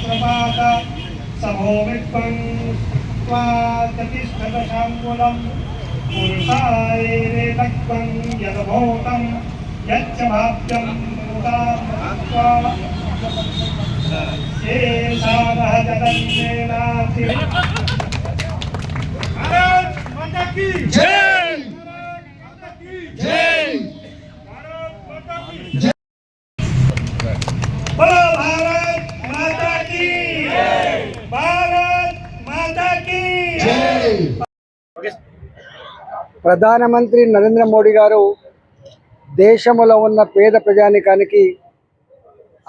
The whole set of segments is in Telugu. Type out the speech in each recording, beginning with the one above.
सहस्रपात समोमित्वं स्वातिष्ठदशाङ्गुलं पुरुषायेरेतत्वं यदभूतं यच्च भाव्यं भूतात्मा शेषावः जगन्नेनासि भारत माता की जय, भारत माता की जय, भारत माता की जय। बोलो भारत माता की जय, भारत माता की जय। ప్రధానమంత్రి నరేంద్ర మోడీ గారు దేశంలో ఉన్న పేద ప్రజానికానికి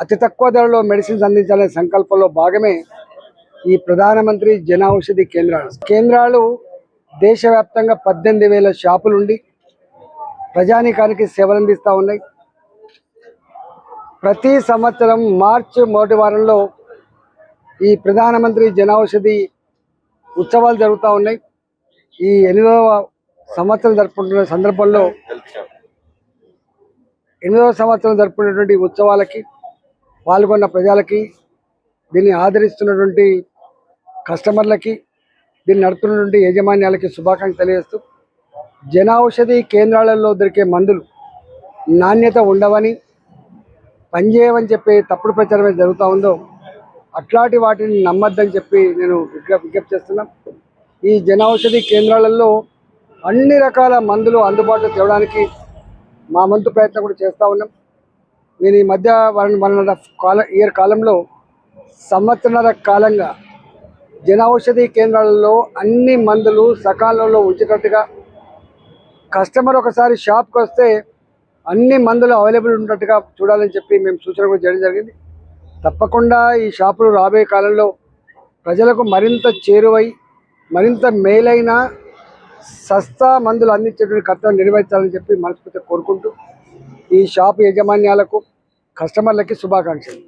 అతి తక్కువ ధరలో మెడిసిన్స్ అందించాలనే సంకల్పంలో భాగమే ఈ ప్రధానమంత్రి జన ఔషధి కేంద్రాలు దేశవ్యాప్తంగా 18,000 షాపులుండి ప్రజానికానికి సేవలు అందిస్తూ ఉన్నాయి. ప్రతి సంవత్సరం మార్చి మొదటి వారంలో ఈ ప్రధానమంత్రి జన ఔషధి ఉత్సవాలు జరుగుతూ ఉన్నాయి. ఈ 8వ సంవత్సరం జరుపుకుంటున్న సందర్భంలో 8వ సంవత్సరం జరుపుకునేటువంటి ఉత్సవాలకి పాల్గొన్న ప్రజలకి, దీన్ని ఆదరిస్తున్నటువంటి కస్టమర్లకి, దీన్ని నడుపుతున్నటువంటి యాజమాన్యాలకి శుభాకాంక్షలు తెలియజేస్తూ, జన ఔషధి కేంద్రాలలో దొరికే మందులు నాణ్యత ఉండవని, పనిచేయవని చెప్పి తప్పుడు ప్రచారం జరుగుతూ ఉందో అట్లాంటి వాటిని నమ్మద్దని చెప్పి నేను విజ్ఞప్తి చేస్తున్నాం. ఈ జన ఔషధి కేంద్రాలలో అన్ని రకాల మందులు అందుబాటులో తేవడానికి మా వంతు ప్రయత్నం కూడా చేస్తూ ఉన్నాం. నేను ఈ మధ్య 1.5 ఇయర్ కాలంలో సంవత్సరన్నర కాలంగా జన ఔషధి కేంద్రాలలో అన్ని మందులు సకాలంలో ఉంచేటట్టుగా, కస్టమర్ ఒకసారి షాప్కి వస్తే అన్ని మందులు అవైలబుల్ ఉన్నట్టుగా చూడాలని చెప్పి మేము సూచన కూడా చేయడం జరిగింది. తప్పకుండా ఈ షాపులు రాబోయే కాలంలో ప్రజలకు మరింత చేరువై మరింత మేలైన సస్తా మందులు అందించేటువంటి కర్తవ్యం నిర్వహించాలని చెప్పి మనస్ఫూర్తిగా కోరుకుంటూ ఈ షాపు యాజమాన్యాలకు, కస్టమర్లకి శుభాకాంక్షలు.